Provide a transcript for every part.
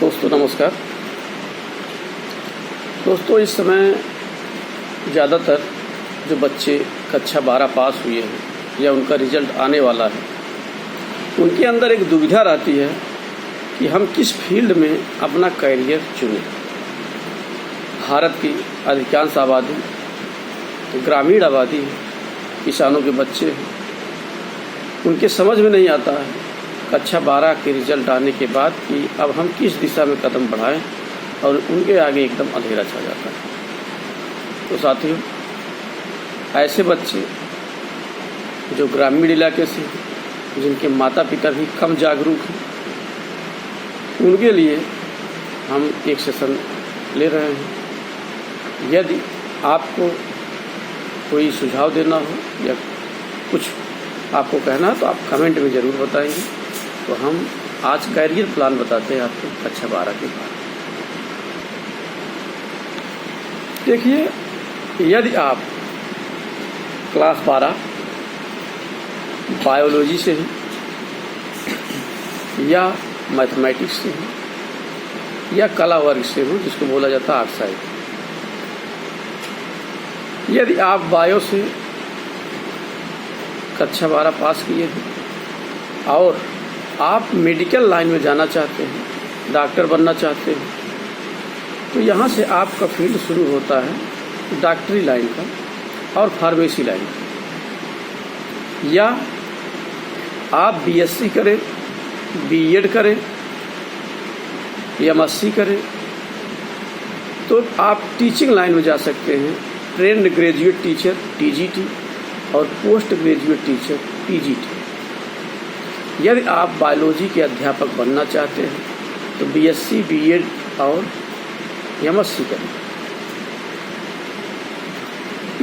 दोस्तों नमस्कार। दोस्तों इस समय ज़्यादातर जो बच्चे कक्षा 12 पास हुए हैं या उनका रिज़ल्ट आने वाला है, उनके अंदर एक दुविधा रहती है कि हम किस फील्ड में अपना करियर चुनें। भारत की अधिकांश आबादी ग्रामीण आबादी है, किसानों के बच्चे हैं। उनके समझ में नहीं आता है कक्षा 12 के रिज़ल्ट आने के बाद कि अब हम किस दिशा में कदम बढ़ाएं, और उनके आगे एकदम अंधेरा छा जाता है। तो साथियों, ऐसे बच्चे जो ग्रामीण इलाके से, जिनके माता पिता भी कम जागरूक हैं, उनके लिए हम एक सेशन ले रहे हैं। यदि आपको कोई सुझाव देना हो या कुछ आपको कहना है तो आप कमेंट में ज़रूर बताएंगे। तो हम आज कैरियर प्लान बताते हैं आपको कक्षा 12 के बाद। देखिए, यदि आप क्लास 12 बायोलॉजी से हैं या मैथमेटिक्स से हैं या कला वर्ग से हो, जिसको बोला जाता है आर्ट साइड, यदि आप बायो से कक्षा 12 पास किए हैं और आप मेडिकल लाइन में जाना चाहते हैं, डॉक्टर बनना चाहते हैं, तो यहाँ से आपका फील्ड शुरू होता है डॉक्टरी लाइन का और फार्मेसी लाइन का। या आप बीएससी करें, बीएड करें, एमएससी करें, तो आप टीचिंग लाइन में जा सकते हैं। ट्रेंड ग्रेजुएट टीचर टीजीटी और पोस्ट ग्रेजुएट टीचर पीजीटी। यदि आप बायोलॉजी के अध्यापक बनना चाहते हैं तो बीएससी, बीएड और एमएससी करें।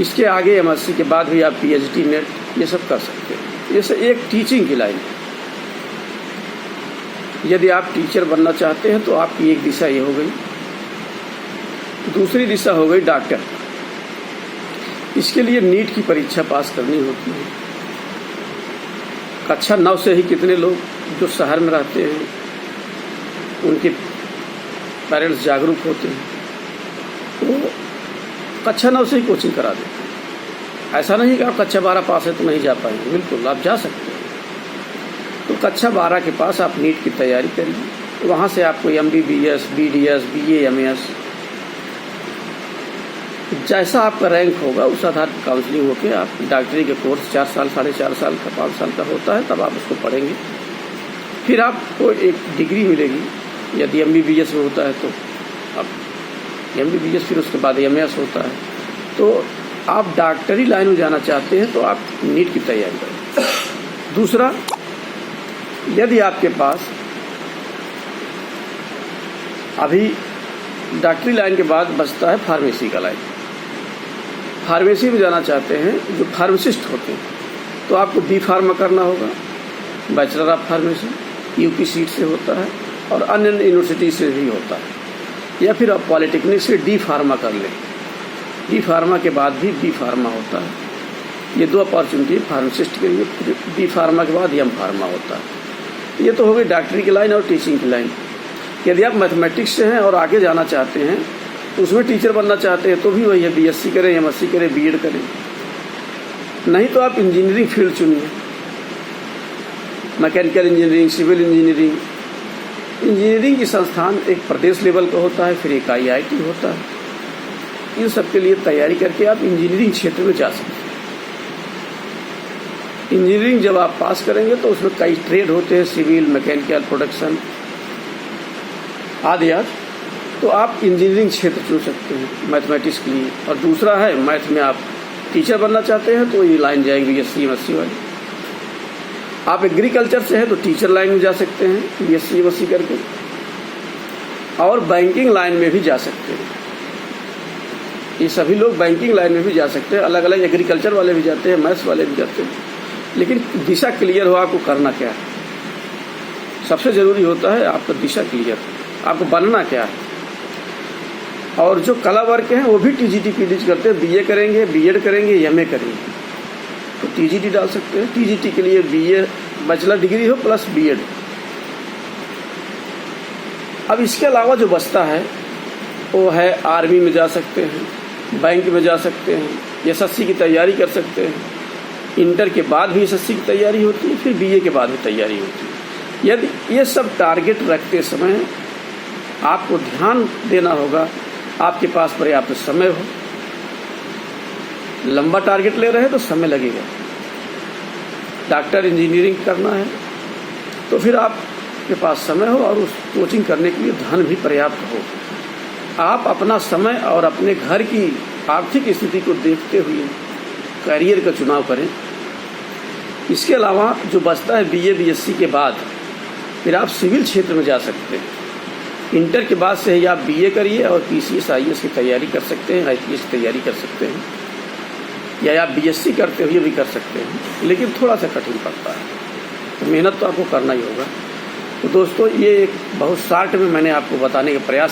इसके आगे एमएससी के बाद भी आप पीएचडी, नेट ये सब कर सकते हैं। ये सब एक टीचिंग की लाइन है। यदि आप टीचर बनना चाहते हैं तो आपकी एक दिशा ये हो गई। दूसरी दिशा हो गई डॉक्टर। इसके लिए नीट की परीक्षा पास करनी होती है। कक्षा 9 से ही कितने लोग जो शहर में रहते हैं, उनके पेरेंट्स जागरूक होते हैं, वो कक्षा 9 से ही कोचिंग करा देते हैं। ऐसा नहीं कि आप कक्षा 12 पास है तो नहीं जा पाएंगे, बिल्कुल आप जा सकते हैं। तो कक्षा 12 के पास आप नीट की तैयारी करिए। वहाँ से आपको एमबीबीएस, बीडीएस, बीए, एमएस, जैसा आपका रैंक होगा उस आधार पर काउंसलिंग होकर आप डॉक्टरी के कोर्स 4 साल, 4.5 साल का, 5 साल का होता है, तब आप उसको पढ़ेंगे। फिर आपको एक डिग्री मिलेगी। यदि एमबीबीएस में होता है तो आप एमबीबीएस, फिर उसके बाद एमएस होता है। तो आप डॉक्टरी लाइन में जाना चाहते हैं तो आप नीट की तैयारी करें। दूसरा, यदि आपके पास अभी डॉक्टरी लाइन के बाद बचता है फार्मेसी का लाइन, फार्मेसी में जाना चाहते हैं, जो फार्मासिस्ट होते हैं, तो आपको बी फार्मा करना होगा। Bachelor of pharmacy UP seat से होता है और अन्य यूनिवर्सिटी से भी होता है। या फिर आप पॉलिटेक्निक से डी फार्मा कर लें। डी फार्मा के बाद भी बी फार्मा होता है। ये 2 अपॉर्चुनिटी फार्मासिस्ट के लिए। फिर बी फार्मा के बाद एम फार्मा होता है। ये तो हो गई डॉक्टरी की लाइन और टीचिंग की लाइन। यदि आप मैथमेटिक्स से हैं और आगे जाना चाहते हैं, तो उसमें टीचर बनना चाहते हैं, तो भी वही है, बीएससी करें, एमएससी करें, बीएड करें। नहीं तो आप इंजीनियरिंग फील्ड चुनिए। Mechanical engineering, civil engineering. Engineering की संस्थान एक प्रदेश लेवल का होता है, फिर एक आईआईटी होता है। इन सब के लिए तैयारी करके आप इंजीनियरिंग क्षेत्र में जा सकते हैं। इंजीनियरिंग जब आप पास करेंगे तो उसमें कई ट्रेड होते हैं, सिविल, मैकेनिकल, प्रोडक्शन आदि आदि। तो आप इंजीनियरिंग क्षेत्र चुन सकते हैं मैथमेटिक्स के लिए। और दूसरा है, मैथ में आप टीचर बनना चाहते हैं तो ये लाइन जाएगी बीएससी, एमएससी वाली। आप एग्रीकल्चर से हैं तो टीचर लाइन में जा सकते हैं बीएससी, एमएससी करके। और बैंकिंग लाइन में भी जा सकते हैं। ये सभी लोग बैंकिंग लाइन में भी जा सकते हैं। अलग अलग एग्रीकल्चर वाले भी जाते हैं, मैथ्स वाले भी जाते हैं। लेकिन दिशा क्लियर हो, आपको करना क्या है। सबसे ज़रूरी होता है आपका दिशा क्लियर, आपको बनना क्या है। और जो कला वर्ग हैं वो भी टीजीटी पीजीटी करते हैं। बीए करेंगे, बीएड करेंगे, एमए करेंगे, तो टीजीटी डाल सकते हैं। टीजीटी के लिए बीए बैचलर डिग्री हो प्लस बीएड। अब इसके अलावा जो बचता है वो है आर्मी में जा सकते हैं, बैंक में जा सकते हैं, एसएससी की तैयारी कर सकते हैं। इंटर के बाद भी एसएससी की तैयारी होती है, फिर बीए के बाद भी तैयारी होती है। यदि ये सब टारगेट रखते समय आपको ध्यान देना होगा, आपके पास पर्याप्त समय हो। लंबा टारगेट ले रहे हैं तो समय लगेगा। डॉक्टर इंजीनियरिंग करना है तो फिर आपके पास समय हो और उस कोचिंग करने के लिए धन भी पर्याप्त हो। आप अपना समय और अपने घर की आर्थिक स्थिति को देखते हुए करियर का चुनाव करें। इसके अलावा जो बचता है बीए बीएससी के बाद फिर आप सिविल क्षेत्र में जा सकते हैं। इंटर के बाद से ही आप बीए करिए और पीसीएस आईएएस की तैयारी कर सकते हैं, आईपीएस की तैयारी कर सकते हैं, या आप बीएससी करते हुए भी कर सकते हैं, लेकिन थोड़ा सा कठिन पड़ता है, तो मेहनत तो आपको करना ही होगा। तो दोस्तों, ये एक बहुत शॉर्ट में मैंने आपको बताने का प्रयास